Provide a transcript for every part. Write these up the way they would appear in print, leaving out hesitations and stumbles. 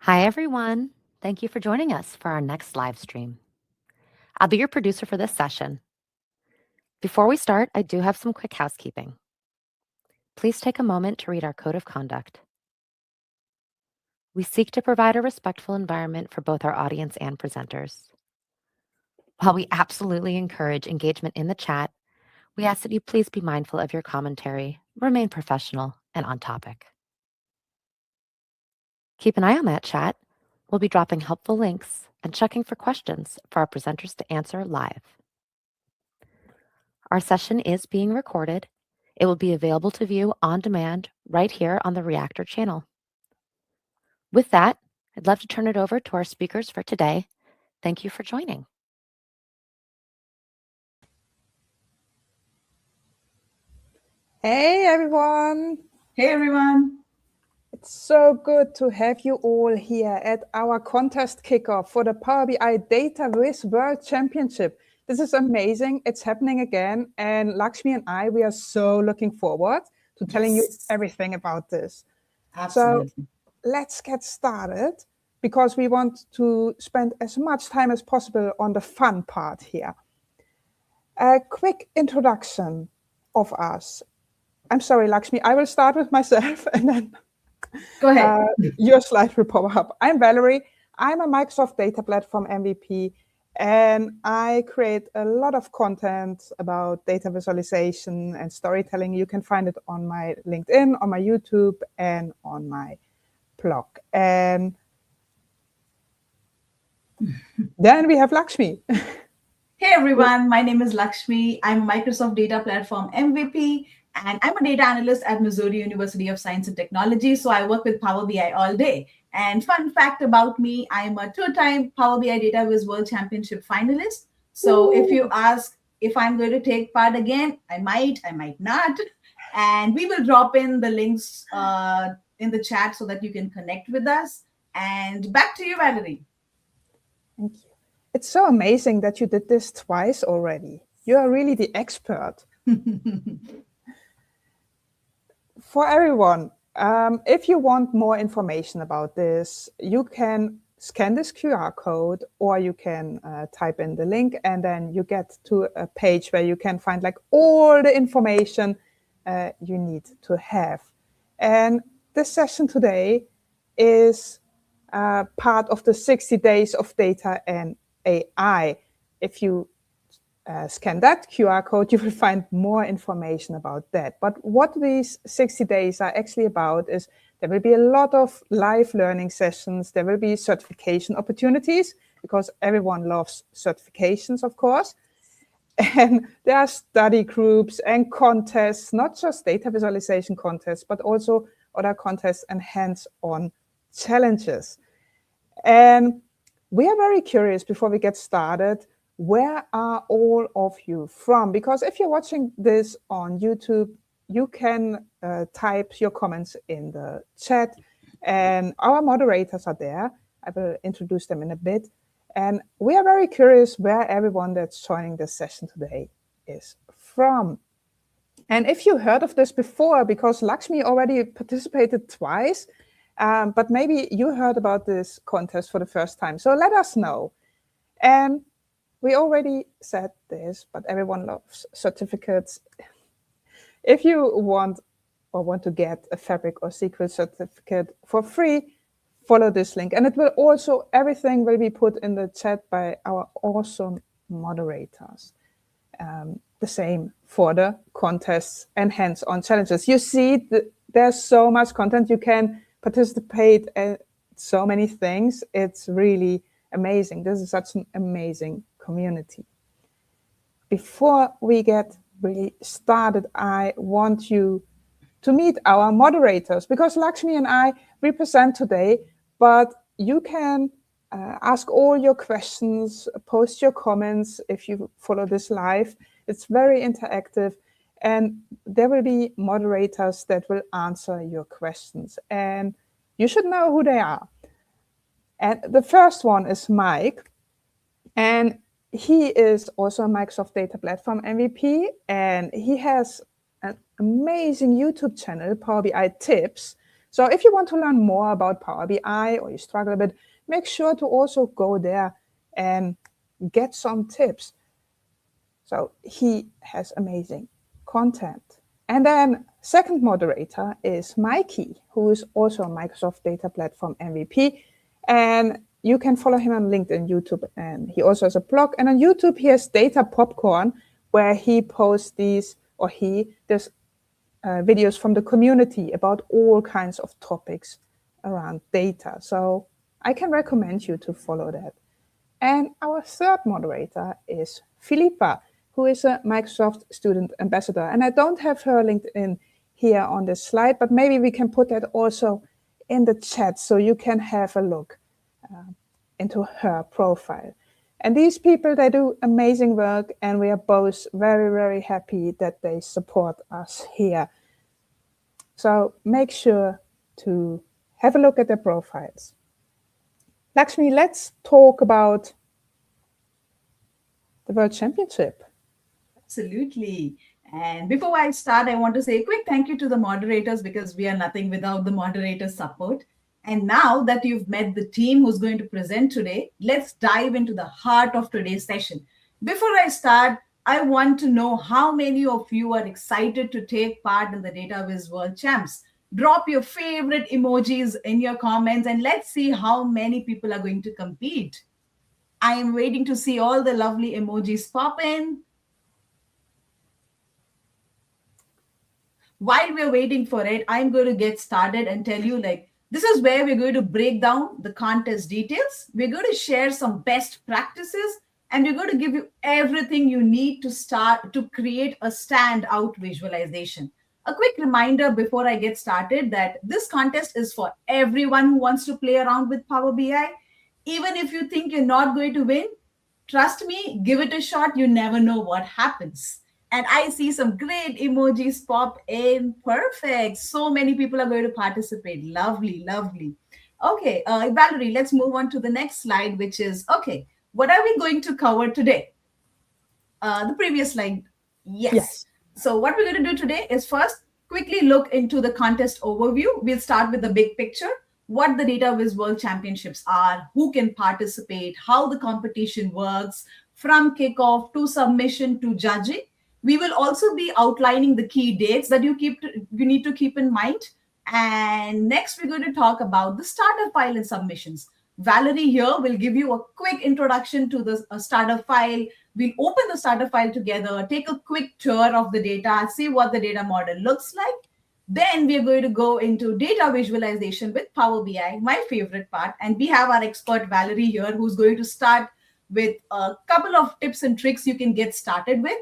Hi, everyone. Thank you for joining us for our next live stream. I'll be your producer for this session. Before we start, I do have some quick housekeeping. Please take a moment to read our code of conduct. We seek to provide a respectful environment for both our audience and presenters. While we absolutely encourage engagement in the chat, we ask that you please be mindful of your commentary, remain professional, and on topic. Keep an eye on that chat. We'll be dropping helpful links and checking for questions for our presenters to answer live. Our session is being recorded. It will be available to view on demand right here on the Reactor channel. With that, I'd love to turn it over to our speakers for today. Thank you for joining. Hey everyone! Hey everyone! It's so good to have you all here at our contest kickoff for the Power BI Dataviz World Championship. This is amazing. It's happening again. And Lakshmi and I, we are so looking forward to telling you everything about this. Absolutely. So let's get started because we want to spend as much time as possible on the fun part here. A quick introduction of us. I'm sorry, Lakshmi, I will start with myself and then go ahead. Your slide will pop up. I'm Valerie. I'm a Microsoft Data Platform MVP, and I create a lot of content about data visualization and storytelling. You can find it on my LinkedIn, on my YouTube, and on my blog. And then we have Lakshmi. Hey everyone, my name is Lakshmi. I'm a Microsoft Data Platform MVP, and I'm a data analyst at Missouri University of Science and Technology. So I work with Power BI all day. And fun fact about me, I'm a two-time Power BI Dataviz World Championship finalist. So if you ask if I'm going to take part again, I might not. And we will drop in the links in the chat so that you can connect with us. And back to you, Valerie. Thank you. It's so amazing that you did this twice already. You are really the expert. For everyone, if you want more information about this, you can scan this QR code or you can type in the link and then you get to a page where you can find like all the information you need to have. And this session today is part of the 60 days of data and AI. If you scan that QR code, you will find more information about that. But what these 60 days are actually about is there will be a lot of live learning sessions. There will be certification opportunities because everyone loves certifications, of course. And there are study groups and contests, not just data visualization contests, but also other contests and hands-on challenges. And we are very curious before we get started, where are all of you from? Because if you're watching this on YouTube, you can type your comments in the chat and our moderators are there. I will introduce them in a bit. And we are very curious where everyone that's joining this session today is from. And if you heard of this before, because Lakshmi already participated twice, but maybe you heard about this contest for the first time. So let us know. And we already said this, but everyone loves certificates. If you want to get a Fabric or SQL certificate for free, follow this link. And it will also, everything will be put in the chat by our awesome moderators. The same for the contests and hands-on challenges. You see, there's so much content. You can participate at so many things. It's really amazing. This is such an amazing community. Before we get really started, I want you to meet our moderators because Lakshmi and I represent today, but you can ask all your questions, post your comments if you follow this live. It's very interactive and there will be moderators that will answer your questions and you should know who they are. And the first one is Mike, and he is also a Microsoft Data Platform MVP, and he has an amazing YouTube channel, Power BI Tips. So if you want to learn more about Power BI or you struggle a bit, make sure to also go there and get some tips. So he has amazing content. And then second moderator is Mikey, who is also a Microsoft Data Platform MVP. And you can follow him on LinkedIn, YouTube, and he also has a blog. And on YouTube, he has Data Popcorn, where he posts these, or he does videos from the community about all kinds of topics around data. So I can recommend you to follow that. And our third moderator is Philippa, who is a Microsoft Student Ambassador. And I don't have her LinkedIn here on this slide, but maybe we can put that also in the chat so you can have a look into her profile. And these people, they do amazing work, and we are both very, very happy that they support us here. So make sure to have a look at their profiles. Lakshmi, let's talk about the World Championship. Absolutely. And before I start, I want to say a quick thank you to the moderators, because we are nothing without the moderators' support. And now that you've met the team who's going to present today, let's dive into the heart of today's session. Before I start, I want to know how many of you are excited to take part in the Dataviz World Champs. Drop your favorite emojis in your comments and let's see how many people are going to compete. I am waiting to see all the lovely emojis pop in. While we're waiting for it, I'm going to get started and tell you, this is where we're going to break down the contest details. We're going to share some best practices, and we're going to give you everything you need to start to create a standout visualization. A quick reminder before I get started that this contest is for everyone who wants to play around with Power BI. Even if you think you're not going to win, trust me, give it a shot. You never know what happens. And I see some great emojis pop in. Perfect. So many people are going to participate. Lovely, lovely. Okay, Valerie, let's move on to the next slide, which is, okay, what are we going to cover today? The previous slide. Yes. So what we're going to do today is first quickly look into the contest overview. We'll start with the big picture, what the Dataviz World Championships are, who can participate, how the competition works, from kickoff to submission to judging. We will also be outlining the key dates that you need to keep in mind. And next, we're going to talk about the starter file and submissions. Valerie here will give you a quick introduction to the starter file. We'll open the starter file together, take a quick tour of the data, see what the data model looks like. Then we're going to go into data visualization with Power BI, my favorite part. And we have our expert Valerie here, who's going to start with a couple of tips and tricks you can get started with.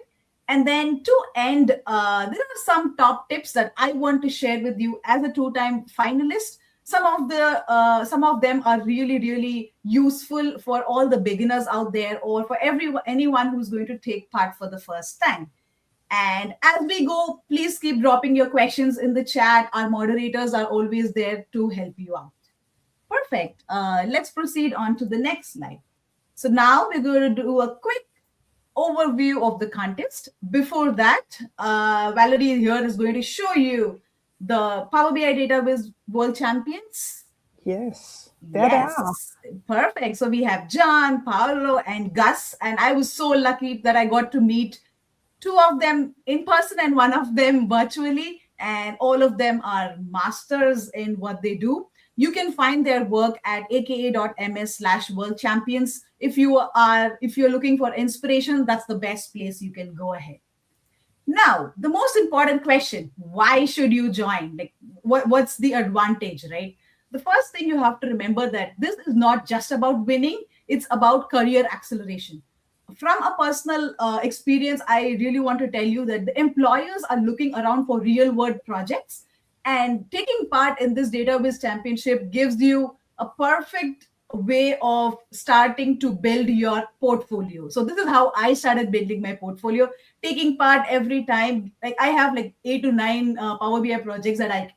And then to end, there are some top tips that I want to share with you as a two-time finalist. Some of them are really, really useful for all the beginners out there, or for anyone who's going to take part for the first time. And as we go, please keep dropping your questions in the chat. Our moderators are always there to help you out. Perfect. Let's proceed on to the next slide. So now we're going to do a quick overview of the contest. Before that, Valerie here is going to show you the Power BI Dataviz World Champions. Yes, there they are. Perfect. So we have John, Paolo, and Gus. And I was so lucky that I got to meet two of them in person and one of them virtually. And all of them are masters in what they do. You can find their work at aka.ms/world champions. If you're looking for inspiration, that's the best place you can go ahead. Now, the most important question, why should you join? What's the advantage, right? The first thing you have to remember that this is not just about winning, it's about career acceleration. From a personal experience, I really want to tell you that the employers are looking around for real world projects, and taking part in this Dataviz Championship gives you a perfect way of starting to build your portfolio. So this is how I started building my portfolio, taking part every time. I have 8 to 9 Power BI projects that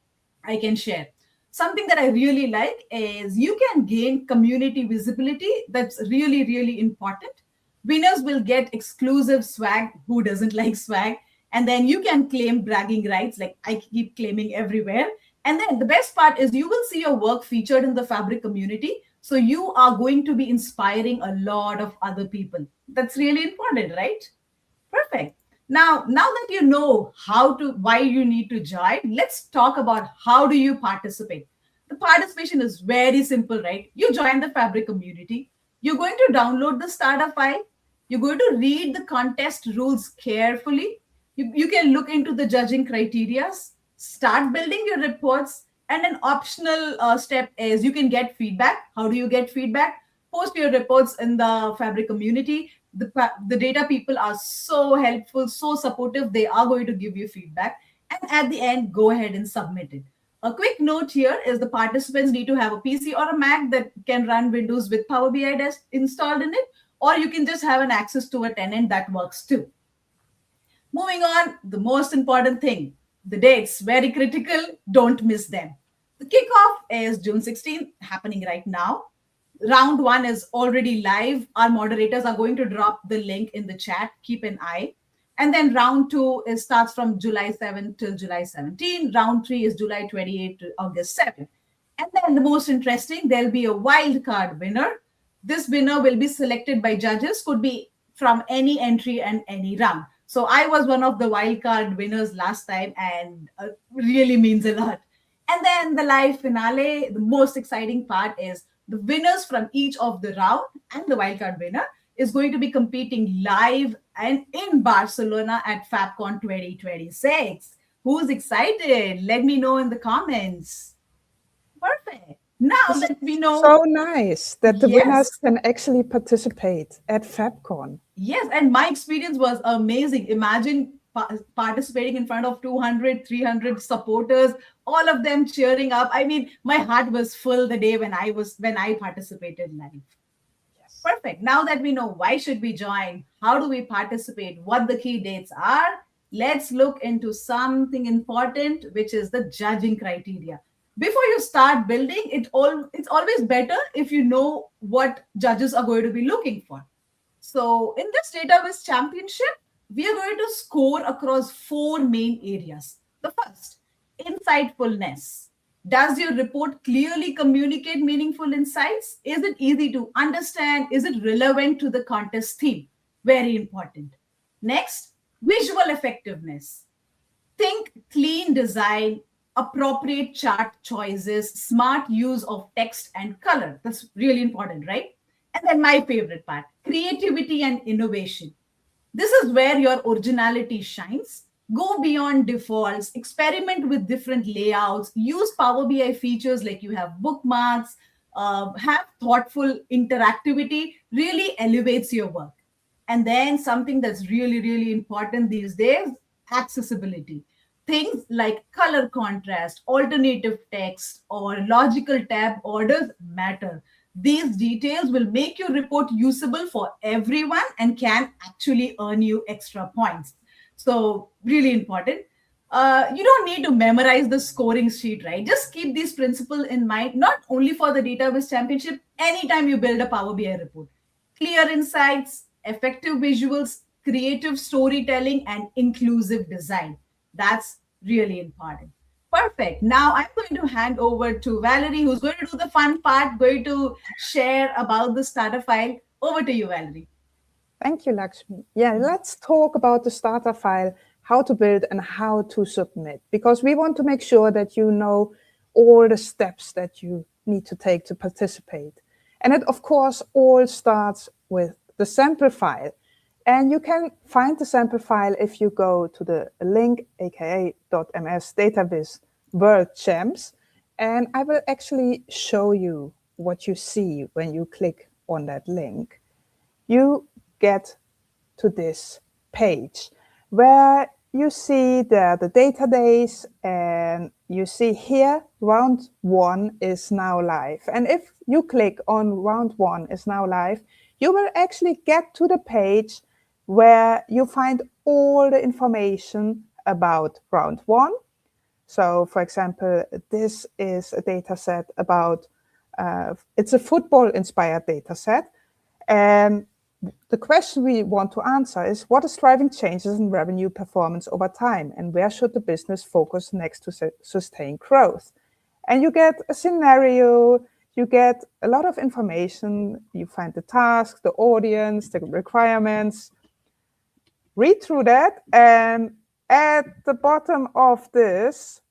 I can share. Something that I really like is you can gain community visibility. That's really, really important. Winners will get exclusive swag. Who doesn't like swag? And then you can claim bragging rights, like I keep claiming everywhere. And then the best part is you will see your work featured in the Fabric community. So you are going to be inspiring a lot of other people. That's really important, right? Perfect. Now that you know why you need to join, let's talk about how do you participate. The participation is very simple, right? You join the Fabric community. You're going to download the starter file. You're going to read the contest rules carefully. You can look into the judging criteria, start building your reports, and an optional step is you can get feedback. How do you get feedback? Post your reports in the Fabric community. The data people are so helpful, so supportive. They are going to give you feedback. And at the end, go ahead and submit it. A quick note here is the participants need to have a PC or a Mac that can run Windows with Power BI Desk installed in it, or you can just have an access to a tenant that works too. Moving on, the most important thing, the dates, very critical, don't miss them. The kickoff is June 16th, happening right now. Round 1 is already live. Our moderators are going to drop the link in the chat. Keep an eye. And then round 2 starts from July 7th till July 17th. Round 3 is July 28th to August 7th. And then the most interesting, there'll be a wild card winner. This winner will be selected by judges, could be from any entry and any round. So I was one of the wild card winners last time, and really means a lot. And then the live finale, the most exciting part is the winners from each of the round and the wildcard winner is going to be competing live and in Barcelona at FabCon 2026. Who's excited? Let me know in the comments. Perfect. Now that we know. So nice that the winners can actually participate at FabCon. Yes, and my experience was amazing. Imagine participating in front of 200, 300 supporters, all of them cheering up. I mean, my heart was full the day when I participated live. Yes. Perfect. Now that we know why should we join, how do we participate, what the key dates are, let's look into something important, which is the judging criteria. Before you start building, it's always better if you know what judges are going to be looking for. So in this Dataviz championship, we are going to score across 4 main areas. The first, insightfulness. Does your report clearly communicate meaningful insights? Is it easy to understand? Is it relevant to the contest theme? Very important. Next, visual effectiveness. Think clean design, appropriate chart choices, smart use of text and color. That's really important, right? And then my favorite part, creativity and innovation. This is where your originality shines. Go beyond defaults, experiment with different layouts, use Power BI features like you have bookmarks, have thoughtful interactivity, really elevates your work. And then something that's really, really important these days, accessibility. Things like color contrast, alternative text, or logical tab orders matter. These details will make your report usable for everyone and can actually earn you extra points. So really important. You don't need to memorize the scoring sheet, right? Just keep these principles in mind, not only for the Dataviz Championship, anytime you build a Power BI report. Clear insights, effective visuals, creative storytelling, and inclusive design. That's really important. Perfect. Now I'm going to hand over to Valerie, who's going to do the fun part, going to share about the starter file. Over to you, Valerie. Thank you, Lakshmi. Yeah, let's talk about the starter file, how to build and how to submit, because we want to make sure that you know all the steps that you need to take to participate. And it, of course, all starts with the sample file. And you can find the sample file if you go to the link, aka.ms Dataviz World Champs. And I will actually show you what you see when you click on that link. You get to this page where you see the data days, and you see here round 1 is now live. And if you click on round 1 is now live, you will actually get to the page where you find all the information about round 1. So, for example, this is a data set about, it's a football-inspired data set. And the question we want to answer is, what is driving changes in revenue performance over time, and where should the business focus next to sustain growth? And you get a scenario, you get a lot of information, you find the task, the audience, the requirements. Read through that, and at the bottom of this,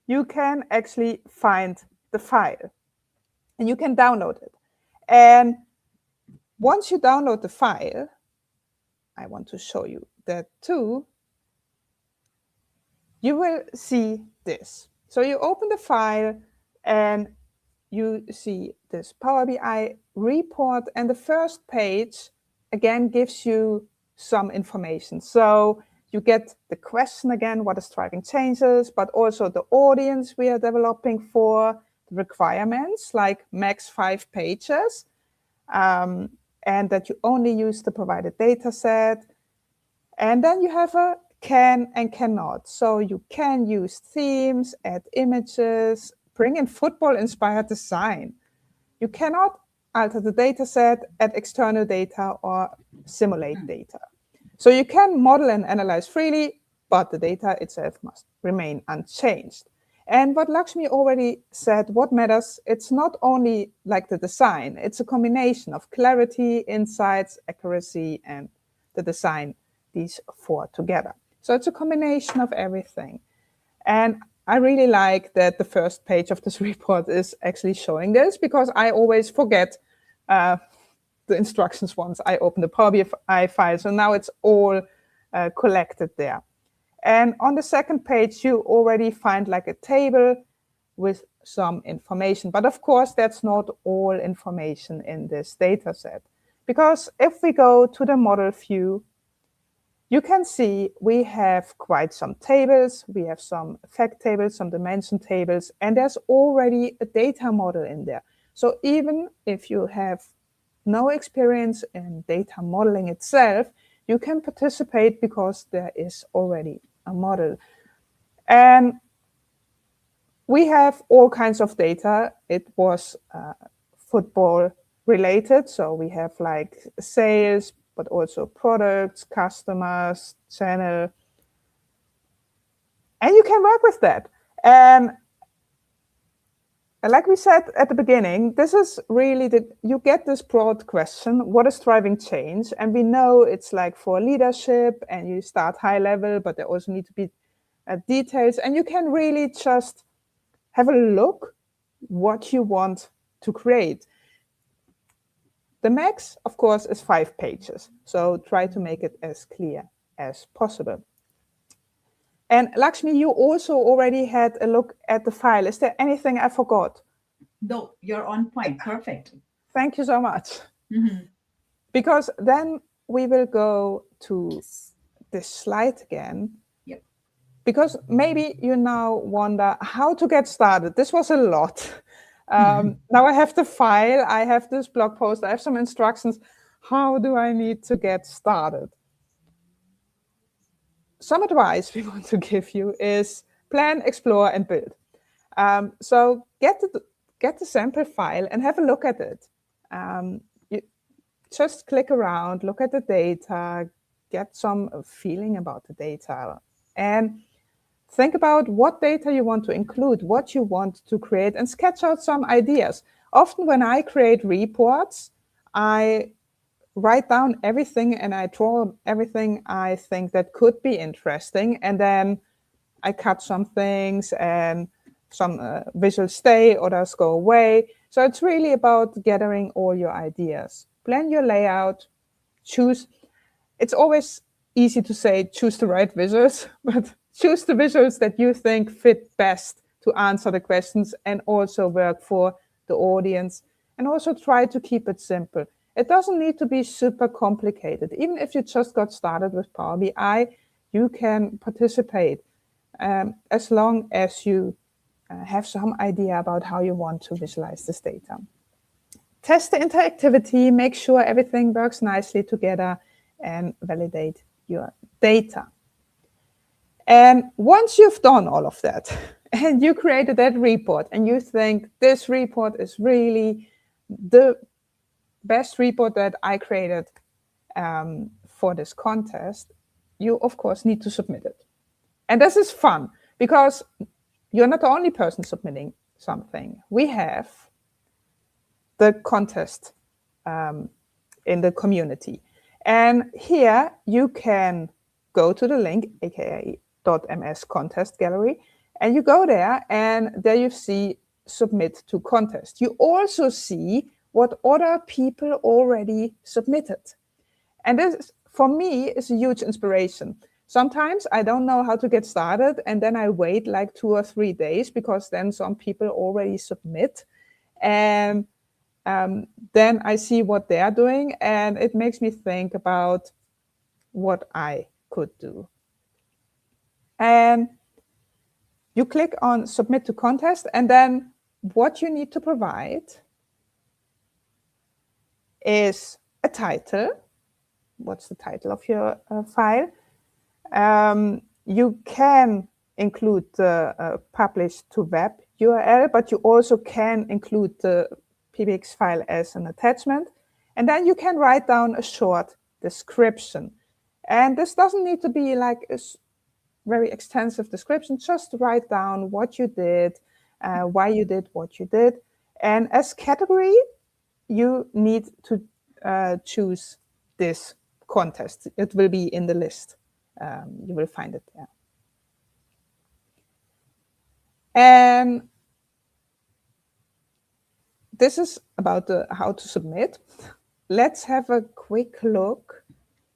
you can actually find the file, and you can download it. And once you download the file, I want to show you that too, you will see this. So you open the file and you see this Power BI report, and the first page again gives you some information. So you get the question again, what is driving changes, but also the audience we are developing for, the requirements like max 5 pages, and that you only use the provided data set. And then you have a can and cannot. So you can use themes, add images, bring in football-inspired design. You cannot alter the data set, add external data, or simulate data. So you can model and analyze freely, but the data itself must remain unchanged. And what Lakshmi already said, what matters, it's not only like the design, it's a combination of clarity, insights, accuracy, and the design, these 4 together. So it's a combination of everything. And I really like that the first page of this report is actually showing this, because I always forget the instructions once I open the Power BI file. So now it's all collected there. And on the second page, you already find like a table with some information. But of course, that's not all information in this data set. Because if we go to the model view, you can see we have quite some tables. We have some fact tables, some dimension tables, and there's already a data model in there. So even if you have no experience in data modeling itself, you can participate because there is already a model. And we have all kinds of data. It was football related. So we have like sales, but also products, customers, channel. And you can work with that. And like we said at the beginning, this is really you get this broad question, what is driving change? And we know it's like for leadership, and you start high level, but there also need to be details. And you can really just have a look what you want to create. The max, of course, is 5 pages. So try to make it as clear as possible. And Lakshmi, you also already had a look at the file. Is there anything I forgot? No, you're on point. Perfect. Thank you so much. Because then we will go to this slide again. Yep. Because maybe you now wonder how to get started. This was a lot. Now I have the file, I have this blog post, I have some instructions. How do I need to get started? Some advice we want to give you is plan, explore, and build. So get the sample file and have a look at it. You just click around, look at the data, get some feeling about the data, and think about what data you want to include, what you want to create, and sketch out some ideas. Often when I create reports, I write down everything and I draw everything I think that could be interesting. And then I cut some things and some visuals stay, others go away. So it's really about gathering all your ideas. Plan your layout, choose. It's always easy to say choose the right visuals, but choose the visuals that you think fit best to answer the questions and also work for the audience. And also try to keep it simple. It doesn't need to be super complicated. Even if you just got started with Power BI, you can participate as long as you have some idea about how you want to visualize this data. Test the interactivity, make sure everything works nicely together, and validate your data. And once you've done all of that, and you created that report, and you think this report is really the best report that I created for this contest, you of course need to submit it. And this is fun because you're not the only person submitting something. We have the contest in the community. And here you can go to the link, aka .ms contest gallery, and you go there, and there you see submit to contest. You also see what other people already submitted. And this, for me, is a huge inspiration. Sometimes I don't know how to get started, and then I wait like 2 or 3 days because then some people already submit. And then I see what they're doing, and it makes me think about what I could do. And you click on submit to contest, and then what you need to provide is a title. What's the title of your file? You can include the publish to web URL, but you also can include the PBX file as an attachment. And then you can write down a short description. And this doesn't need to be like a very extensive description. Just write down what you did, why you did what you did. And as category, you need to choose this contest. It will be in the list. You will find it there. And this is about how to submit. Let's have a quick look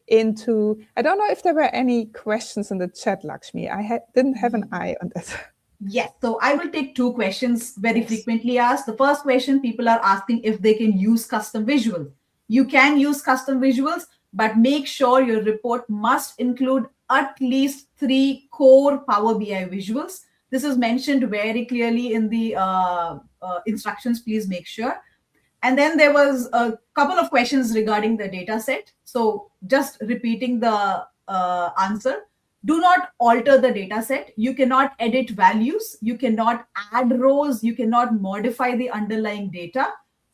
into, I don't know if there were any questions in the chat, Lakshmi. I didn't have an eye on that. Yes, so I will take 2 questions very frequently asked. The first question, people are asking if they can use custom visuals. You can use custom visuals, but make sure your report must include at least 3 core Power BI visuals. This is mentioned very clearly in the instructions. Please make sure. And then there was a couple of questions regarding the data set. So just repeating the answer. Do not alter the data set. You cannot edit values. You cannot add rows. You cannot modify the underlying data.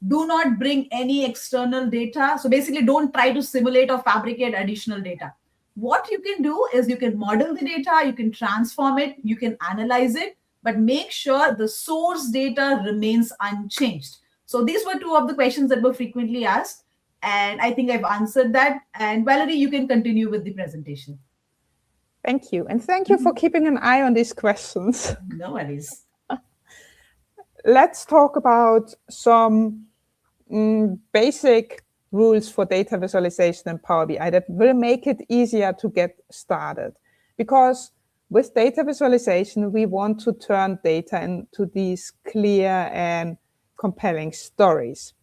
Do not bring any external data. So basically, don't try to simulate or fabricate additional data. What you can do is you can model the data, you can transform it, you can analyze it, but make sure the source data remains unchanged. So these were 2 of the questions that were frequently asked, and I think I've answered that. And Valerie, you can continue with the presentation. Thank you. And thank you for keeping an eye on these questions. No worries. Let's talk about some basic rules for data visualization in Power BI that will make it easier to get started. Because with data visualization, we want to turn data into these clear and compelling stories.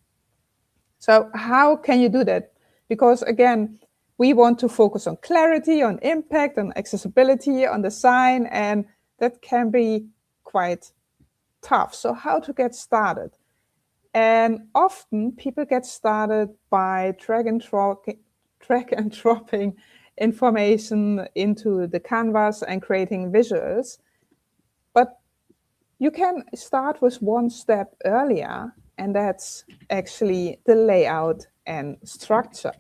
So how can you do that? Because again, we want to focus on clarity, on impact, on accessibility, on design, and that can be quite tough. So how to get started? And often people get started by drag and dropping information into the canvas and creating visuals. But you can start with 1 step earlier, and that's actually the layout and structure.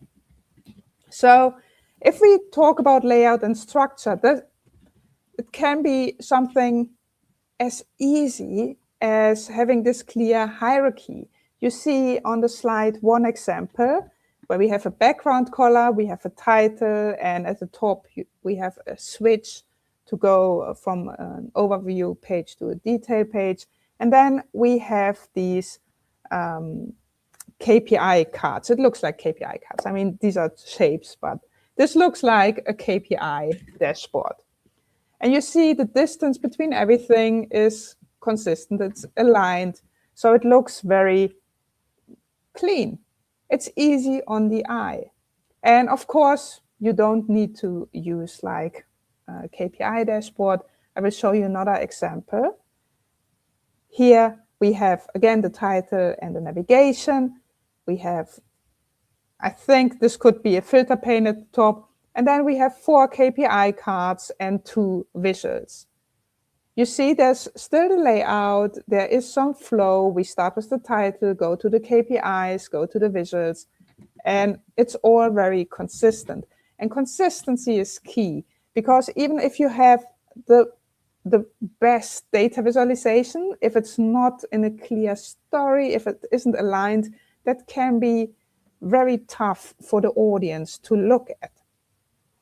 So if we talk about layout and structure, it can be something as easy as having this clear hierarchy. You see on the slide 1 example where we have a background color, we have a title, and at the top we have a switch to go from an overview page to a detail page. And then we have these KPI cards. It looks like KPI cards. I mean, these are shapes, but this looks like a KPI dashboard. And you see the distance between everything is consistent, it's aligned, so it looks very clean. It's easy on the eye. And of course, you don't need to use like a KPI dashboard. I will show you another example. Here we have, again, the title and the navigation. We have, I think this could be a filter pane at the top. And then we have 4 KPI cards and 2 visuals. You see there's still the layout, there is some flow. We start with the title, go to the KPIs, go to the visuals. And it's all very consistent. And consistency is key, because even if you have the best data visualization, if it's not in a clear story, if it isn't aligned, that can be very tough for the audience to look at.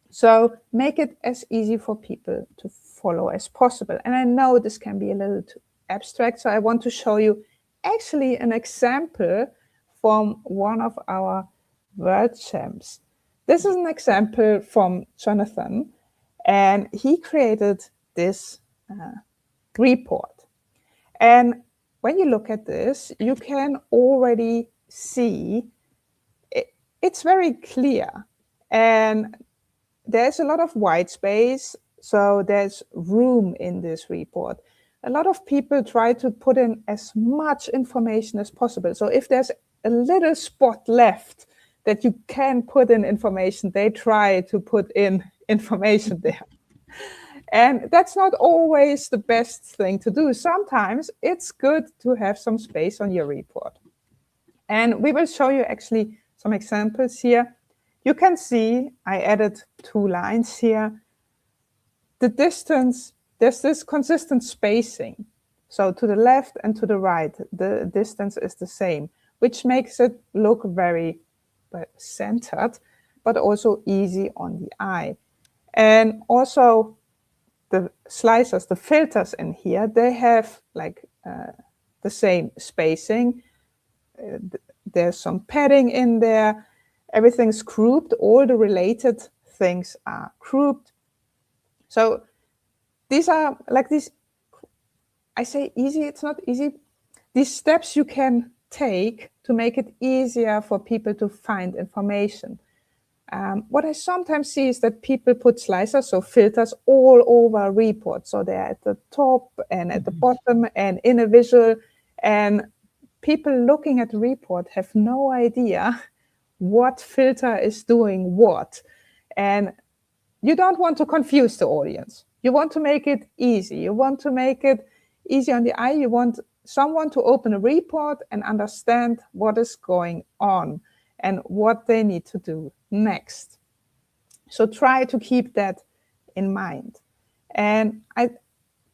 So make it as easy for people to follow as possible. And I know this can be a little too abstract, so I want to show you actually an example from one of our world champs. This is an example from Jonathan, and he created this report. And when you look at this, you can already see it's very clear. And there's a lot of white space, so there's room in this report. A lot of people try to put in as much information as possible. So if there's a little spot left that you can put in information, they try to put in information there. And that's not always the best thing to do. Sometimes it's good to have some space on your report. And we will show you actually some examples here. You can see I added 2 lines here. The distance, there's this consistent spacing. So to the left and to the right, the distance is the same, which makes it look very centered, but also easy on the eye. And also the slicers, the filters in here, they have like the same spacing. There's some padding in there. Everything's grouped. All the related things are grouped. So these are like these, I say easy, it's not easy. These steps you can take to make it easier for people to find information. What I sometimes see is that people put slicers, so filters, all over a report. So they're at the top and at the bottom and in a visual. And people looking at the report have no idea what filter is doing what. And you don't want to confuse the audience. You want to make it easy. You want to make it easy on the eye. You want someone to open a report and understand what is going on and what they need to do next. So try to keep that in mind. And I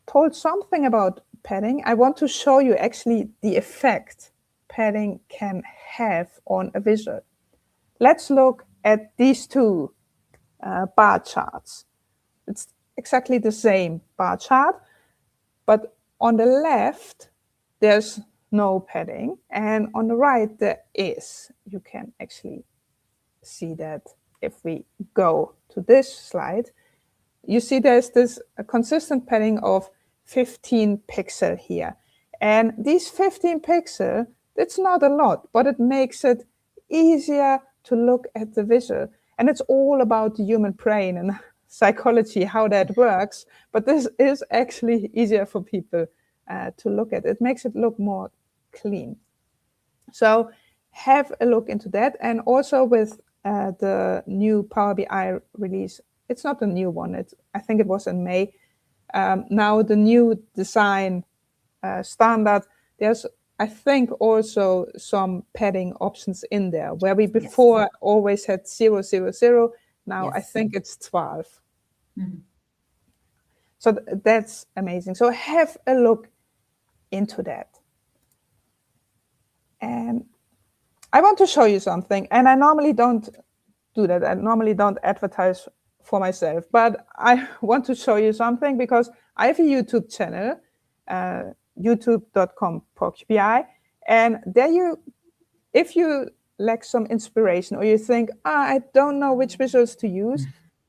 told something about padding. I want to show you actually the effect padding can have on a visual. Let's look at these 2 bar charts. It's exactly the same bar chart, but on the left, there's no padding, and on the right, there is. You can actually see that if we go to this slide. You see there's this consistent padding of 15 pixel here. And these 15 pixel, it's not a lot, but it makes it easier to look at the visual. And it's all about the human brain and psychology, how that works. But this is actually easier for people to look at. It makes it look more clean. So have a look into that. And also with the new Power BI release, it's not a new one. I think it was in May. Now the new design standard, there's, I think, also some padding options in there, where we before always had 0, 0, 0. Now I think it's 12. So that's amazing. So have a look into that. And I want to show you something. And I normally don't do that. I normally don't advertise for myself. But I want to show you something because I have a YouTube channel, youtube.com/PorcBI. And there if you lack some inspiration or you think, I don't know which visuals to use,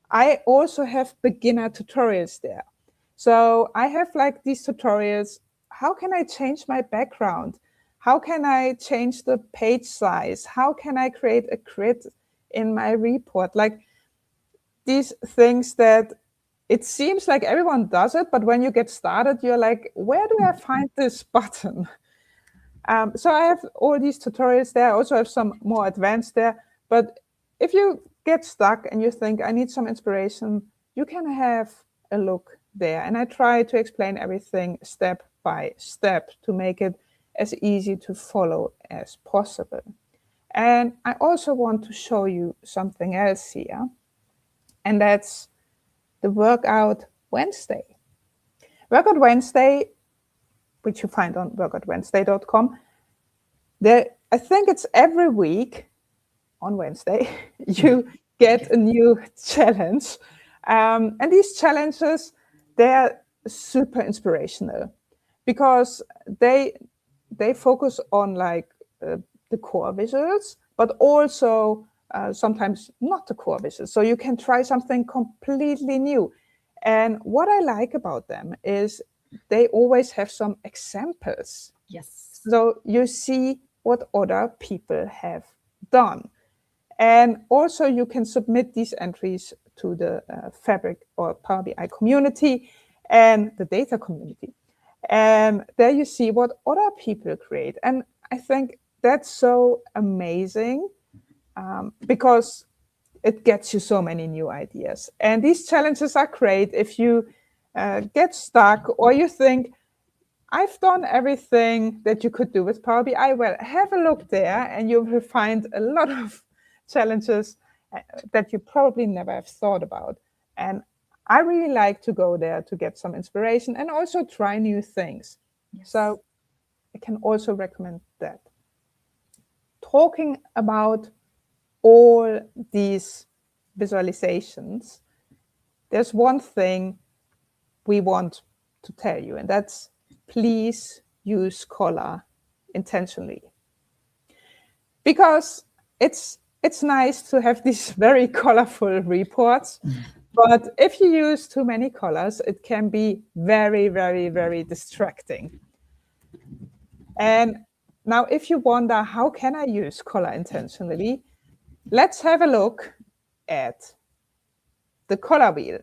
I also have beginner tutorials there. So I have like these tutorials. How can I change my background? How can I change the page size? How can I create a grid in my report? Like these things that it seems like everyone does it, but when you get started, you're like, where do I find this button? So I have all these tutorials there. I also have some more advanced there. But if you get stuck and you think, I need some inspiration, you can have a look there. And I try to explain everything step by step to make it as easy to follow as possible. And I also want to show you something else here, and that's the Workout Wednesday. Workout Wednesday, which you find on workoutwednesday.com. I think it's every week on Wednesday, you get a new challenge. And these challenges, they're super inspirational because they focus on like the core visuals, but also sometimes not the core visuals. So you can try something completely new. And what I like about them is they always have some examples. Yes. So you see what other people have done. And also you can submit these entries to the Fabric or Power BI community and the data community. And there you see what other people create. And I think that's so amazing because it gets you so many new ideas. And these challenges are great if you get stuck or you think, I've done everything that you could do with Power BI. Well, have a look there and you will find a lot of challenges that you probably never have thought about. And I really like to go there to get some inspiration and also try new things. Yes. So I can also recommend that. Talking about all these visualizations, there's one thing we want to tell you, and that's please use color intentionally. Because it's nice to have these very colorful reports, but if you use too many colors, it can be very, very, very distracting. And now if you wonder, how can I use color intentionally? Let's have a look at the color wheel.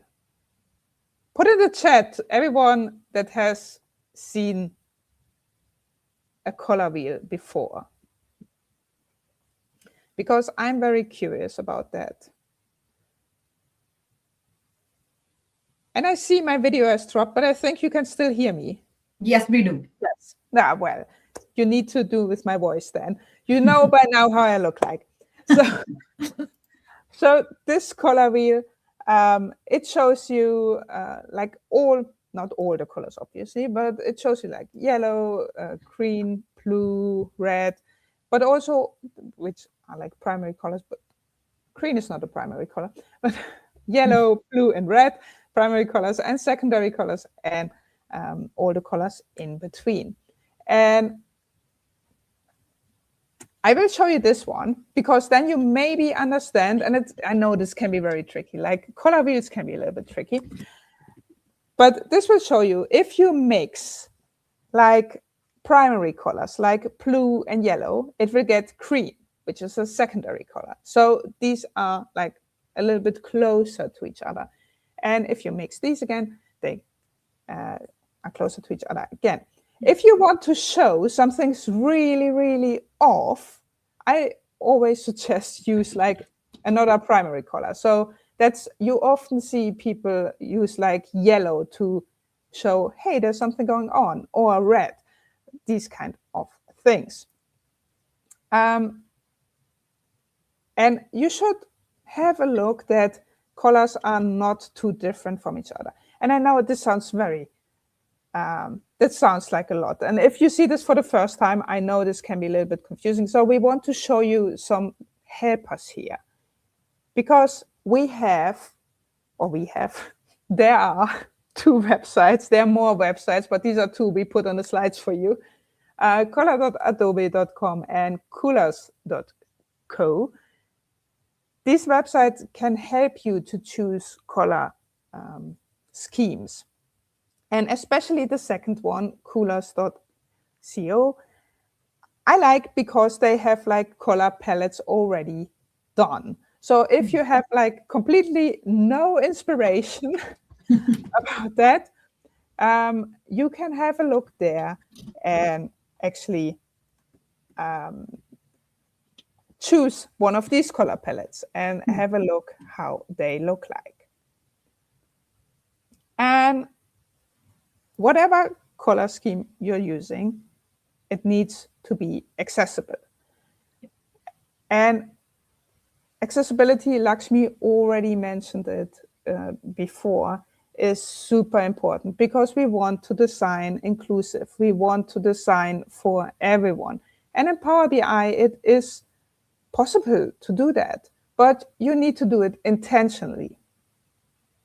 Put in the chat, everyone that has seen a color wheel before, because I'm very curious about that. And I see my video has dropped, but I think you can still hear me. Yes, we do. Yes. Ah, well, you need to do with my voice then. You know by now how I look like. So, so this color wheel, it shows you like not all the colors, obviously, but it shows you like yellow, green, blue, red, but also, which are like primary colors, but green is not a primary color, but yellow, blue, and red, primary colors, and secondary colors, and all the colors in between. And I will show you this one because then you maybe understand, and I know this can be very tricky, like color wheels can be a little bit tricky, but this will show you if you mix like primary colors like blue and yellow, it will get green, which is a secondary color. So these are like a little bit closer to each other. And if you mix these again, they are closer to each other again. If you want to show something's really, really off, I always suggest use like another primary color. So that's, you often see people use like yellow to show, hey, there's something going on, or red, these kind of things. And you should have a look that colors are not too different from each other. And I know this sounds very, that sounds like a lot. And if you see this for the first time, I know this can be a little bit confusing. So we want to show you some helpers here. Because there are two websites. There are more websites, but these are two we put on the slides for you. Color.adobe.com and coolers.co. These websites can help you to choose color schemes. And especially the second one, coolers.co, I like because they have like color palettes already done. So if you have like completely no inspiration about that, you can have a look there and actually choose one of these color palettes and have a look how they look like. And whatever color scheme you're using, it needs to be accessible. And accessibility, Lakshmi already mentioned it before, is super important because we want to design inclusive. We want to design for everyone. And in Power BI, it is possible to do that, but you need to do it intentionally.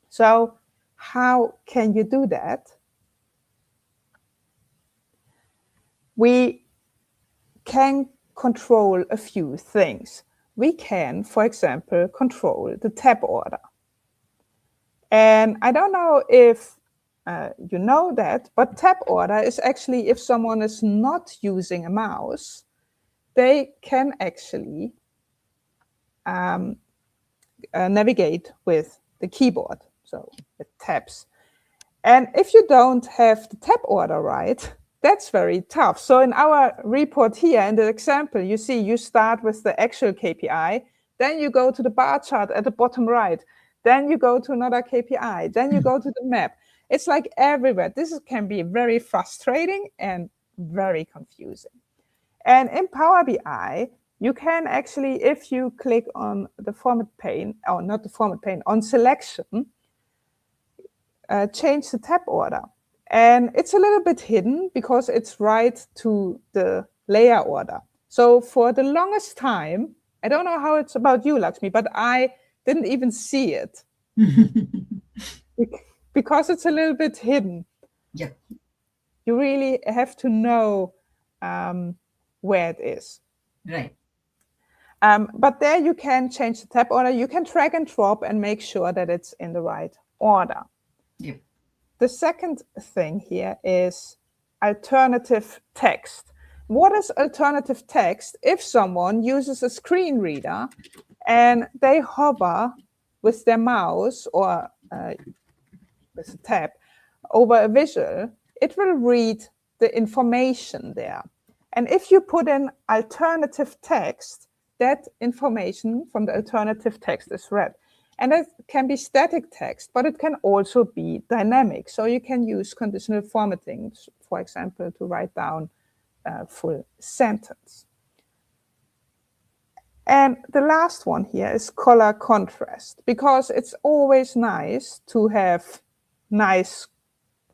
So how can you do that? We can control a few things. We can, for example, control the tab order. And I don't know if you know that, but tab order is actually if someone is not using a mouse, they can actually navigate with the keyboard, so with tabs. And if you don't have the tab order right, that's very tough. So in our report here, in the example, you see you start with the actual KPI, then you go to the bar chart at the bottom right, then you go to another KPI, then you go to the map. It's like everywhere. This can be very frustrating and very confusing. And in Power BI, you can actually, if you click on the format pane, or not the format pane, on selection, change the tab order. And it's a little bit hidden because it's right to the layer order. So for the longest time, I don't know how it's about you, Lakshmi, but I didn't even see it because it's a little bit hidden. Yeah. You really have to know where it is. Right. But there you can change the tab order. You can drag and drop and make sure that it's in the right order. Yeah. The second thing here is alternative text. What is alternative text? If someone uses a screen reader and they hover with their mouse or with a tab over a visual, it will read the information there. And if you put in alternative text, that information from the alternative text is read. And it can be static text, but it can also be dynamic. So you can use conditional formatting, for example, to write down a full sentence. And the last one here is color contrast, because it's always nice to have nice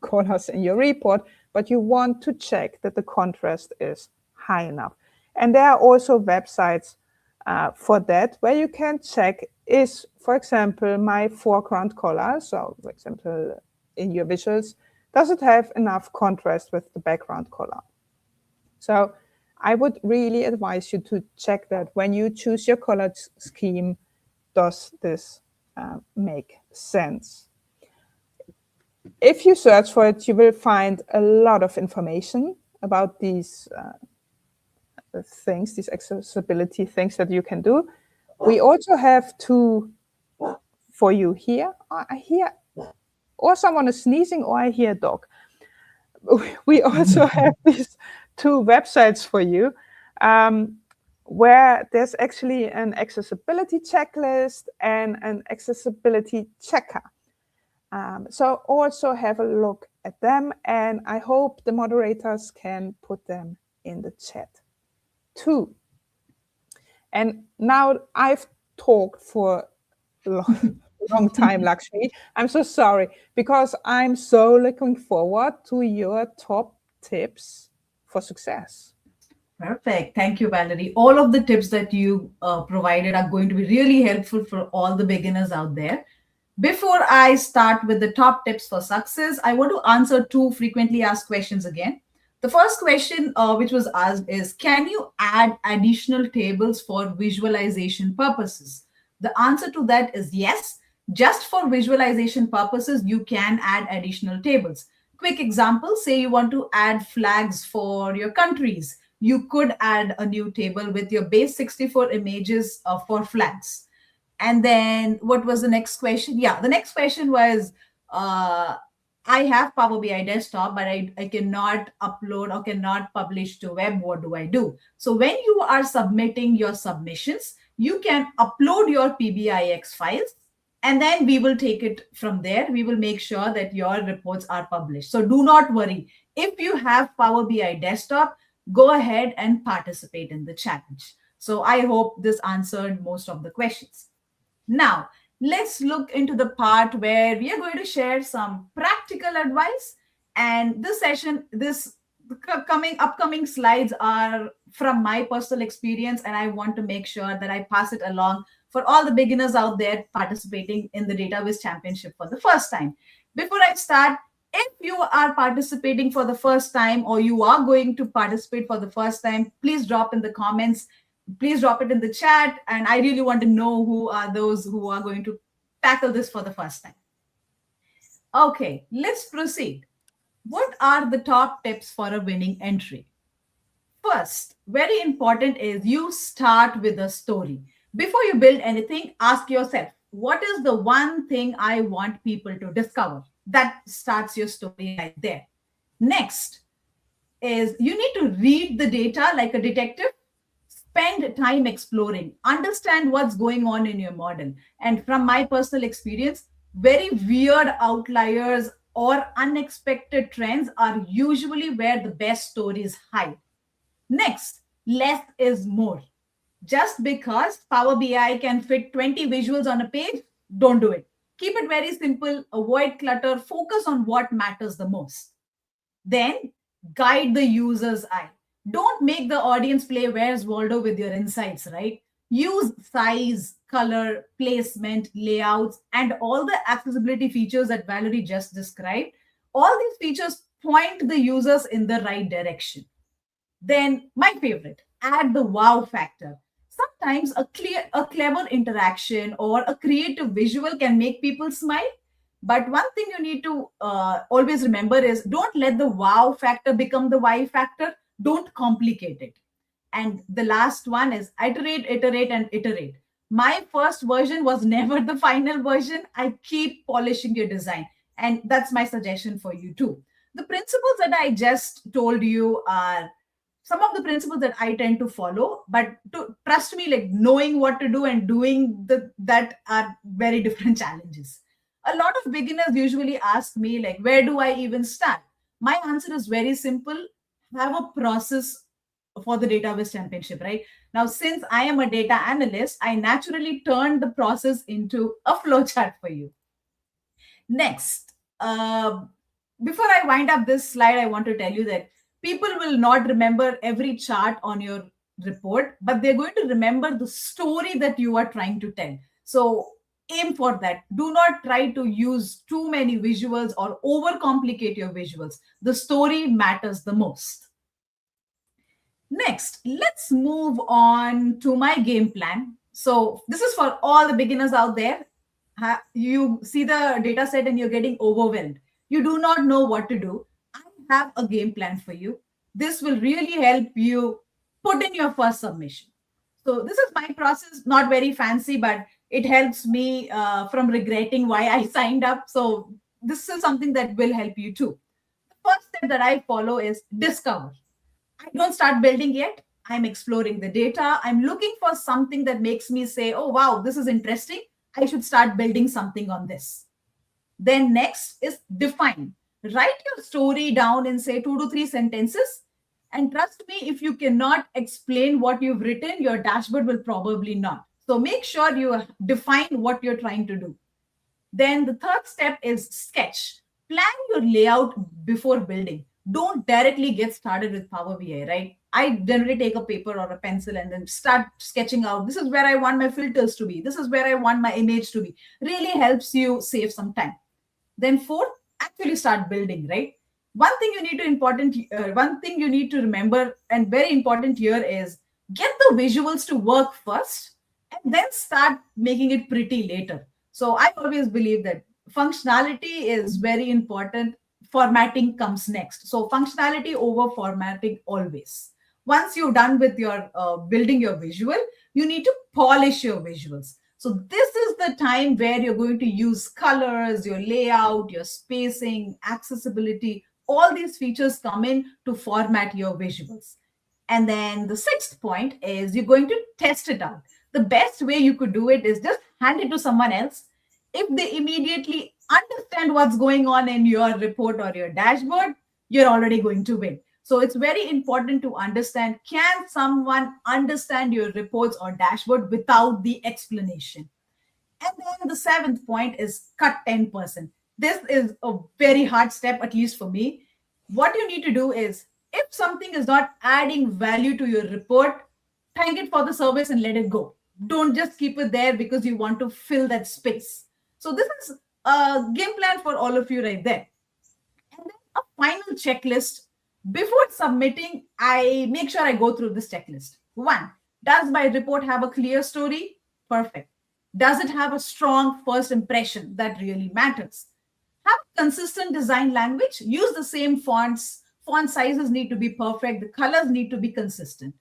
colors in your report, but you want to check that the contrast is high enough. And there are also websites for that, where you can check is, for example, my foreground color, so for example, in your visuals, does it have enough contrast with the background color? So I would really advise you to check that when you choose your color scheme. Does this make sense? If you search for it, you will find a lot of information about these things, these accessibility things that you can do. We also have two for you here. I hear, or someone is sneezing, or I hear a dog. We also have these two websites for you, where there's actually an accessibility checklist and an accessibility checker. So also have a look at them, and I hope the moderators can put them in the chat too. And now I've talked for a long time, Lakshmi. I'm so sorry, because I'm so looking forward to your top tips for success. Perfect. Thank you, Valerie. All of the tips that you provided are going to be really helpful for all the beginners out there. Before I start with the top tips for success, I want to answer two frequently asked questions again. The first question which was asked is, can you add additional tables for visualization purposes? The answer to that is yes. Just for visualization purposes, you can add additional tables. Quick example, say you want to add flags for your countries. You could add a new table with your base 64 images for flags. And then what was the next question? Yeah, the next question was, I have Power BI desktop, but I cannot upload or cannot publish to web. What do I do? So when you are submitting your submissions, you can upload your PBIX files, and then we will take it from there. We will make sure that your reports are published. So do not worry. If you have Power BI desktop, go ahead and participate in the challenge. So I hope this answered most of the questions. Now, let's look into the part where we are going to share some practical advice. And this session, this upcoming slides are from my personal experience, and I want to make sure that I pass it along for all the beginners out there participating in the Dataviz Championship for the first time. Before I start, if you are participating for the first time or you are going to participate for the first time, please drop in the comments. Please drop it in the chat. And I really want to know who are those who are going to tackle this for the first time. Okay, let's proceed. What are the top tips for a winning entry? First, very important is you start with a story. Before you build anything, ask yourself, what is the one thing I want people to discover? That starts your story right there. Next is you need to read the data like a detective. Spend time exploring, understand what's going on in your model. And from my personal experience, very weird outliers or unexpected trends are usually where the best stories hide. Next, less is more. Just because Power BI can fit 20 visuals on a page, don't do it. Keep it very simple, avoid clutter, focus on what matters the most. Then guide the user's eye. Don't make the audience play Where's Waldo with your insights, right? Use size, color, placement, layouts, and all the accessibility features that Valerie just described. All these features point the users in the right direction. Then my favorite, add the wow factor. Sometimes a clever interaction or a creative visual can make people smile. But one thing you need to always remember is don't let the wow factor become the why factor. Don't complicate it. And the last one is iterate, iterate, and iterate. My first version was never the final version. I keep polishing your design. And that's my suggestion for you too. The principles that I just told you are some of the principles that I tend to follow, but to trust me, like knowing what to do and doing that are very different challenges. A lot of beginners usually ask me, like, where do I even start? My answer is very simple. Have a process for the Dataviz Championship, right? Now, since I am a data analyst, I naturally turned the process into a flowchart for you. Next, before I wind up this slide, I want to tell you that people will not remember every chart on your report, but they're going to remember the story that you are trying to tell. So aim for that. Do not try to use too many visuals or overcomplicate your visuals. The story matters the most. Next, let's move on to my game plan. So this is for all the beginners out there. You see the data set and you're getting overwhelmed. You do not know what to do. I have a game plan for you. This will really help you put in your first submission. So this is my process, not very fancy, but it helps me from regretting why I signed up. So this is something that will help you too. The first step that I follow is discover. I don't start building yet. I'm exploring the data. I'm looking for something that makes me say, oh, wow, this is interesting. I should start building something on this. Then next is define. Write your story down in say 2 to 3 sentences. And trust me, if you cannot explain what you've written, your dashboard will probably not. So make sure you define what you're trying to do. Then the third step is sketch. Plan your layout before building. Don't directly get started with Power BI, right? I generally take a paper or a pencil and then start sketching out. This is where I want my filters to be. This is where I want my image to be. Really helps you save some time. Then fourth, actually start building, right? One thing you need to remember and very important here is get the visuals to work first and then start making it pretty later. So I always believe that functionality is very important. Formatting comes next. So functionality over formatting always. Once you're done with your building your visual, you need to polish your visuals. So this is the time where you're going to use colors, your layout, your spacing, accessibility. All these features come in to format your visuals. And then the sixth point is you're going to test it out. The best way you could do it is just hand it to someone else. If they immediately understand what's going on in your report or your dashboard, you're already going to win. So it's very important to understand, can someone understand your reports or dashboard without the explanation? And then the seventh point is cut 10%. This is a very hard step, at least for me. What you need to do is, if something is not adding value to your report, thank it for the service and let it go. Don't just keep it there because you want to fill that space. So this is a game plan for all of you right there. And then a final checklist. Before submitting, I make sure I go through this checklist. One, does my report have a clear story? Perfect. Does it have a strong first impression? That really matters. Have consistent design language. Use the same fonts. Font sizes need to be perfect. The colors need to be consistent.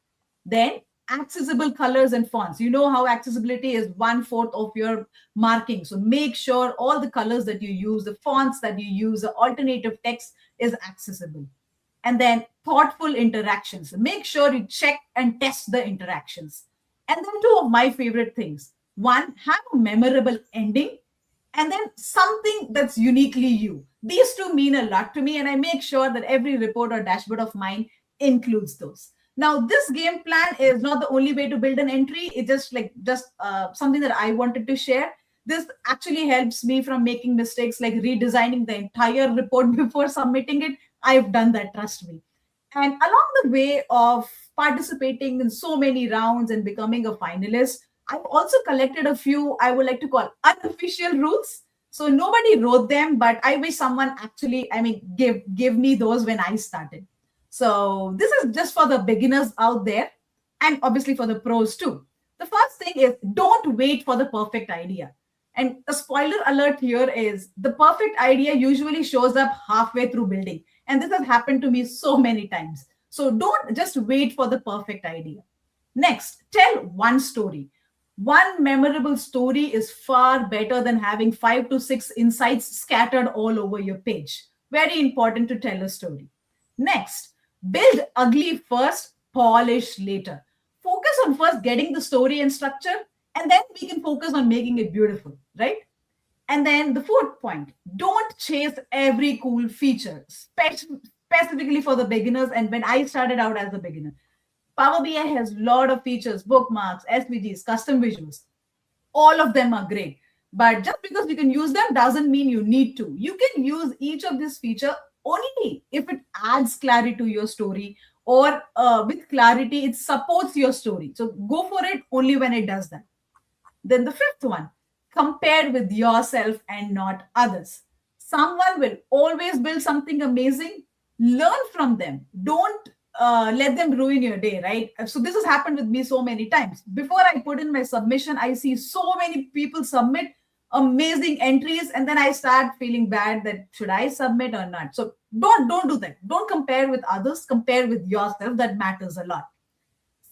Then accessible colors and fonts. You know how accessibility is 1/4 of your marking. So make sure all the colors that you use, the fonts that you use, the alternative text is accessible. And then thoughtful interactions. Make sure you check and test the interactions. And then two of my favorite things. One, have a memorable ending, and then something that's uniquely you. These two mean a lot to me, and I make sure that every report or dashboard of mine includes those. Now, this game plan is not the only way to build an entry. It's just something that I wanted to share. This actually helps me from making mistakes like redesigning the entire report before submitting it. I've done that, trust me. And along the way of participating in so many rounds and becoming a finalist, I've also collected a few I would like to call unofficial rules. So nobody wrote them, but I wish someone actually, give me those when I started. So this is just for the beginners out there, and obviously for the pros too. The first thing is, don't wait for the perfect idea. And a spoiler alert here is, the perfect idea usually shows up halfway through building. And this has happened to me so many times. So don't just wait for the perfect idea. Next, tell one story. One memorable story is far better than having 5 to 6 insights scattered all over your page. Very important to tell a story. Next, build ugly first, polish later. Focus on first getting the story and structure, and then we can focus on making it beautiful, right? And then the fourth point, don't chase every cool feature, specifically for the beginners. And when I started out as a beginner, Power BI has a lot of features, bookmarks, SVGs, custom visuals. All of them are great. But just because you can use them doesn't mean you need to. You can use each of these features only if it adds clarity to your story, or with clarity, it supports your story. So go for it only when it does that. Then the fifth one, compare with yourself and not others. Someone will always build something amazing. Learn from them. Don't let them ruin your day, right? So this has happened with me so many times. Before I put in my submission, I see so many people submit amazing entries, and then I start feeling bad that should I submit or not. So don't do that. Don't compare with others. Compare with yourself. That matters a lot.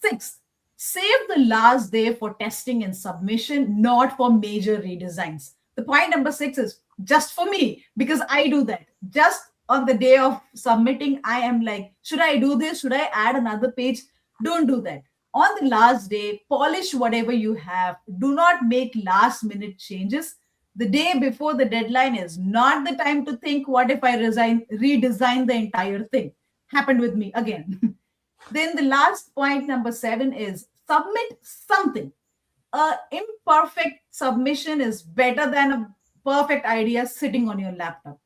Sixth, save the last day for testing and submission, not for major redesigns. The point number 6 is just for me, because I do that. Just on the day of submitting, I am like, should I do this? Should I add another page? Don't do that. On the last day, polish whatever you have. Do not make last minute changes. The day before the deadline is not the time to think, what if I redesign the entire thing? Happened with me again. Then the last point, number 7, is submit something. A imperfect submission is better than a perfect idea sitting on your laptop.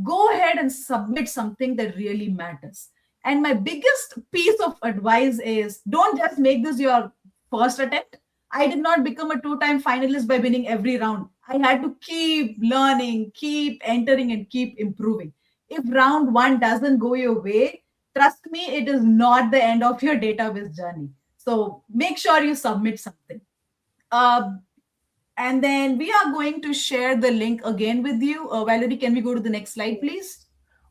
Go ahead and submit something that really matters. And my biggest piece of advice is, don't just make this your first attempt. I did not become a 2-time finalist by winning every round. I had to keep learning, keep entering, and keep improving. If round 1 doesn't go your way, trust me, it is not the end of your Dataviz journey. So make sure you submit something. And then we are going to share the link again with you. Valerie, can we go to the next slide, please?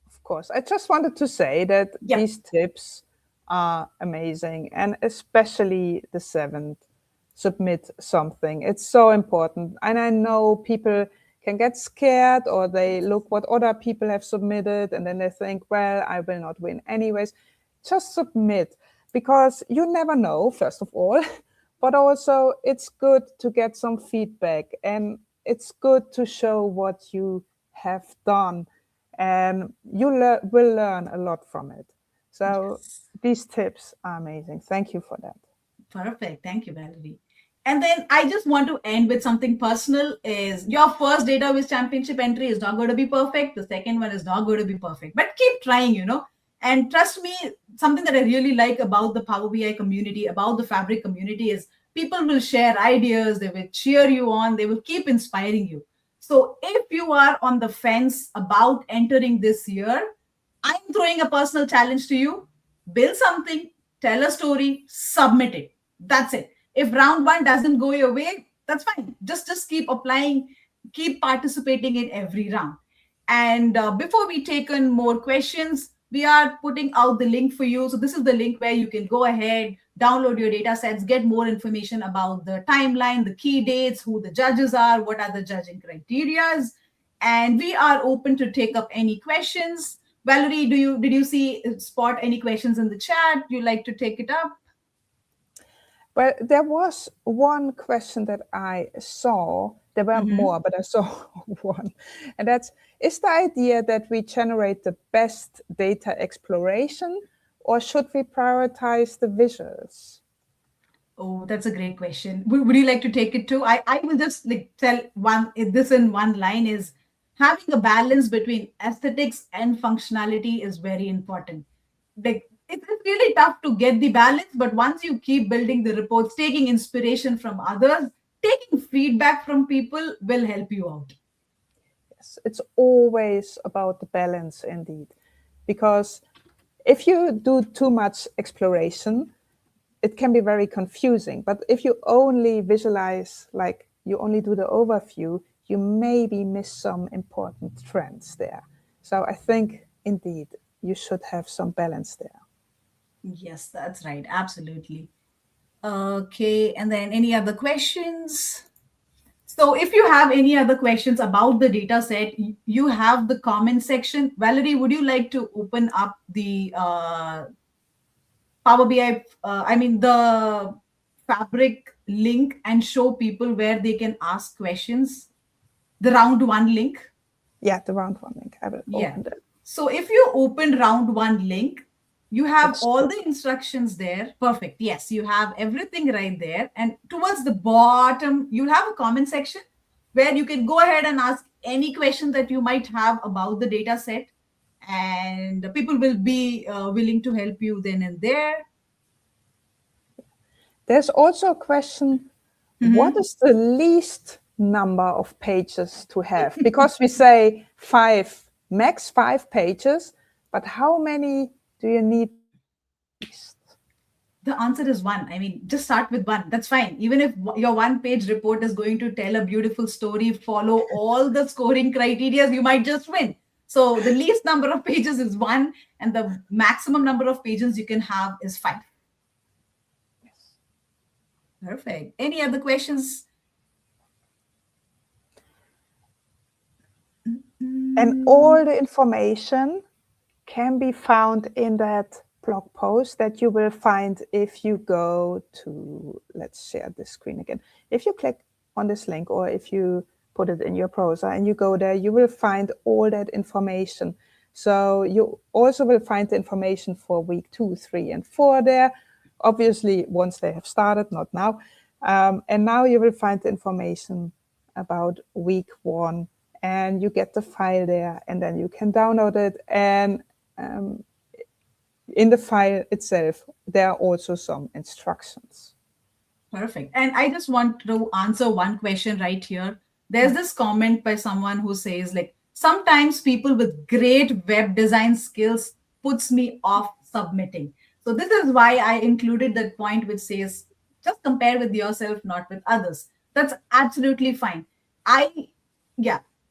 Of course. I just wanted to say that these tips are amazing, and especially the 7th, submit something. It's so important. And I know people can get scared, or they look what other people have submitted, and then they think, well, I will not win anyways. Just submit, because you never know, first of all, but also it's good to get some feedback, and it's good to show what you have done, and you will learn a lot from it. So these tips are amazing. Thank you for that. Perfect. Thank you, Valerie. And then I just want to end with something personal is your first Dataviz championship entry is not going to be perfect. The second one is not going to be perfect, but keep trying, And trust me, something that I really like about the Power BI community, about the Fabric community is people will share ideas. They will cheer you on. They will keep inspiring you. So if you are on the fence about entering this year, I'm throwing a personal challenge to you. Build something, tell a story, submit it. That's it. If round one doesn't go your way, that's fine. Just keep applying, keep participating in every round. And before we take on more questions, we are putting out the link for you. So this is the link where you can go ahead, download your data sets, get more information about the timeline, the key dates, who the judges are, what are the judging criterias. And we are open to take up any questions. Valerie, did you spot any questions in the chat? You like to take it up? Well, there was one question that I saw. There were more, but I saw one. And that's, is the idea that we generate the best data exploration, or should we prioritize the visuals? Oh, that's a great question. Would you like to take it too? I will just tell this in one line is having a balance between aesthetics and functionality is very important. It's really tough to get the balance, but once you keep building the reports, taking inspiration from others, taking feedback from people will help you out. Yes, it's always about the balance indeed, because if you do too much exploration, it can be very confusing. But if you only visualize, like you only do the overview, you maybe miss some important trends there. So I think indeed you should have some balance there. Yes, that's right. Absolutely. Okay. And then any other questions? So if you have any other questions about the data set, you have the comment section. Valerie, would you like to open up the Power BI, the Fabric link and show people where they can ask questions? The round one link? Yeah, the round one link. I will open it. So if you open round one link, you have all the instructions there. Perfect. Yes, you have everything right there. And towards the bottom, you'll have a comment section where you can go ahead and ask any question that you might have about the data set. And people will be willing to help you then and there. There's also a question, what is the least number of pages to have? Because we say max 5 pages, but how many do you need? The answer is 1. I mean, just start with 1. That's fine. Even if your 1-page report is going to tell a beautiful story, follow all the scoring criteria, you might just win. So the least number of pages is 1, and the maximum number of pages you can have is 5. Yes. Perfect. Any other questions? And all the information can be found in that blog post that you will find if you go to, let's share this screen again. If you click on this link, or if you put it in your browser and you go there, you will find all that information. So you also will find the information for week 2, 3, and 4 there. Obviously, once they have started, not now. And now you will find the information about week 1, and you get the file there, and then you can download it. And in the file itself, there are also some instructions. Perfect. And I just want to answer one question right here. There's this comment by someone who says, sometimes people with great web design skills puts me off submitting. So this is why I included that point which says, just compare with yourself, not with others. That's absolutely fine.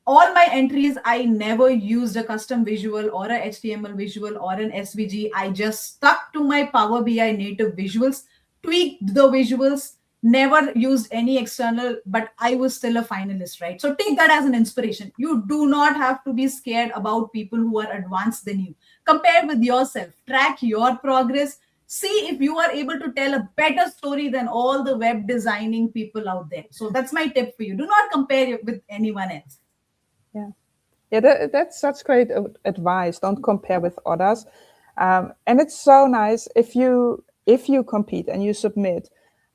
All my entries, I never used a custom visual or a HTML visual or an SVG. I just stuck to my Power BI native visuals, tweaked the visuals, never used any external, but I was still a finalist, right? So take that as an inspiration. You do not have to be scared about people who are advanced than you. Compare with yourself, track your progress, see if you are able to tell a better story than all the web designing people out there. So that's my tip for you. Do not compare with anyone else. Yeah, that's such great advice. Don't compare with others. And it's so nice if you compete and you submit.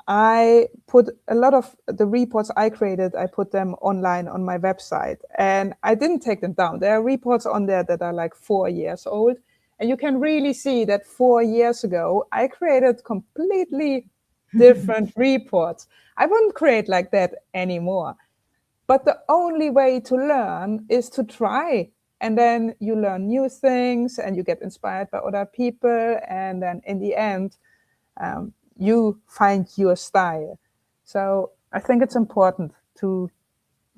I put a lot of the reports I created, I put them online on my website, and I didn't take them down. There are reports on there that are like 4 years old, and you can really see that 4 years ago, I created completely different reports. I wouldn't create like that anymore. But the only way to learn is to try. And then you learn new things and you get inspired by other people. And then in the end, you find your style. So I think it's important to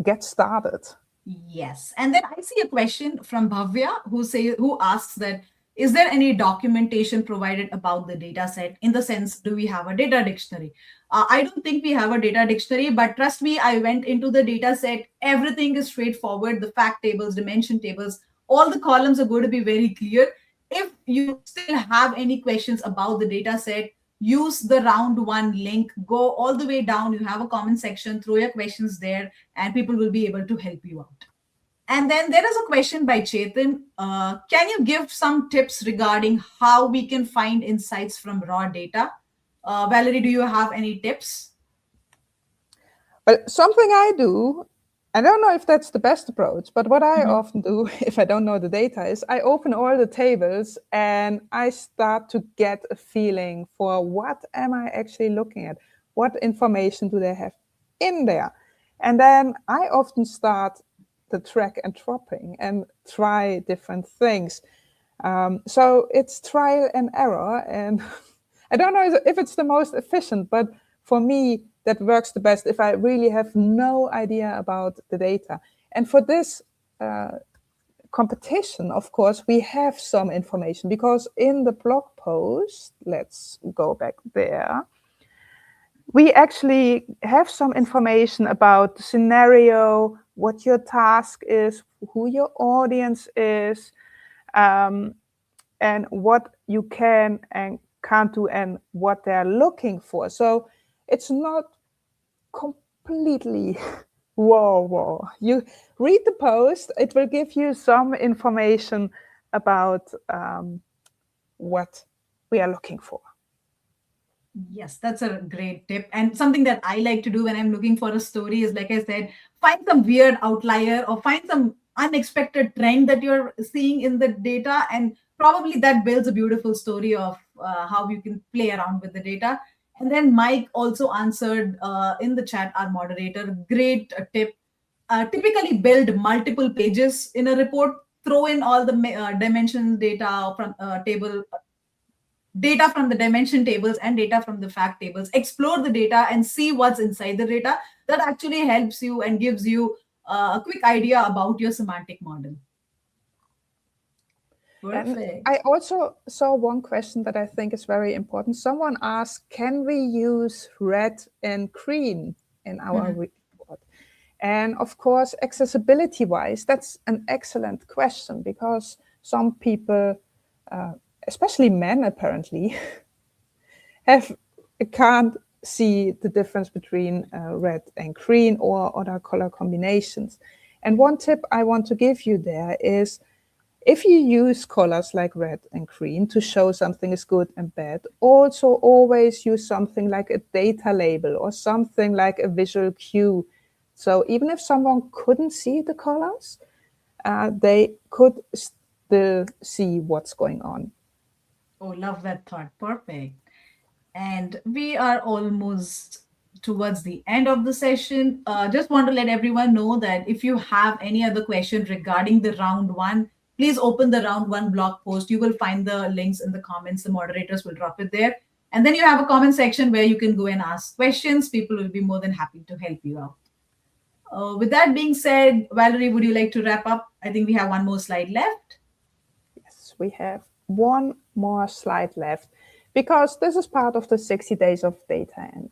get started. Yes. And then I see a question from Bhavya who asks that, is there any documentation provided about the data set? In the sense, do we have a data dictionary? I don't think we have a data dictionary, but trust me, I went into the data set. Everything is straightforward. The fact tables, dimension tables, all the columns are going to be very clear. If you still have any questions about the data set, use the round one link, go all the way down. You have a comment section, throw your questions there, and people will be able to help you out. And then there is a question by Chetan. Can you give some tips regarding how we can find insights from raw data? Valerie, do you have any tips? Well, something I do, I don't know if that's the best approach, but what I often do if I don't know the data is I open all the tables and I start to get a feeling for what am I actually looking at? What information do they have in there? And then I often start the drag and dropping and try different things. So it's trial and error. And I don't know if it's the most efficient, but for me, that works the best if I really have no idea about the data. And for this competition, of course, we have some information because in the blog post, let's go back there, we actually have some information about the scenario, what your task is, who your audience is, and what you can and can't do and what they're looking for. So it's not completely raw. You read the post, it will give you some information about what we are looking for. Yes, that's a great tip. And something that I like to do when I'm looking for a story is, like I said, find some weird outlier or find some unexpected trend that you're seeing in the data. And probably that builds a beautiful story of how you can play around with the data. And then Mike also answered in the chat, our moderator, great tip. Typically build multiple pages in a report, throw in all the dimensions data from table, data from the dimension tables and data from the fact tables, explore the data and see what's inside the data. That actually helps you and gives you a quick idea about your semantic model. Perfect. And I also saw one question that I think is very important. Someone asked, can we use red and green in our report? And of course, accessibility-wise, that's an excellent question because some people, especially men apparently, can't see the difference between red and green or other color combinations. And one tip I want to give you there is, if you use colors like red and green to show something is good and bad, also always use something like a data label or something like a visual cue. So even if someone couldn't see the colors, they could still see what's going on. Oh, love that thought. Perfect. And we are almost towards the end of the session. Just want to let everyone know that if you have any other question regarding the round one, please open the round one blog post. You will find the links in the comments. The moderators will drop it there. And then you have a comment section where you can go and ask questions. People will be more than happy to help you out. With that being said, Valerie, would you like to wrap up? I think we have one more slide left. Yes, we have one more slide left because this is part of the 60 days of data and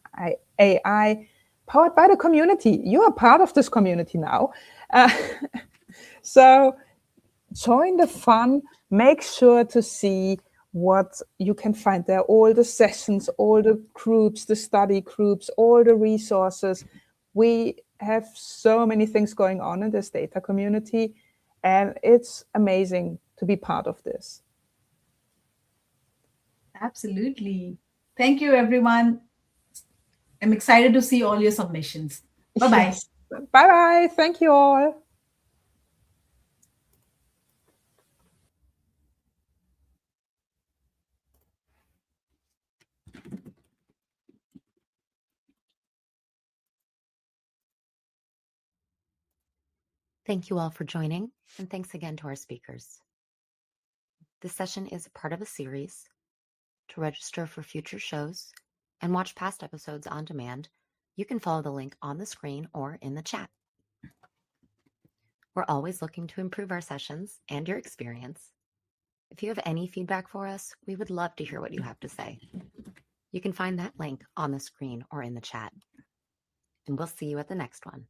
AI powered by the community. You are part of this community now. So join the fun, make sure to see what you can find there, all the sessions, all the groups, the study groups, all the resources. We have so many things going on in this data community, and it's amazing to be part of this. Absolutely. Thank you, everyone. I'm excited to see all your submissions. Bye-bye. Yes. Bye-bye. Thank you all. Thank you all for joining, and thanks again to our speakers. This session is a part of a series. To register for future shows and watch past episodes on demand, you can follow the link on the screen or in the chat. We're always looking to improve our sessions and your experience. If you have any feedback for us, we would love to hear what you have to say. You can find that link on the screen or in the chat. And we'll see you at the next one.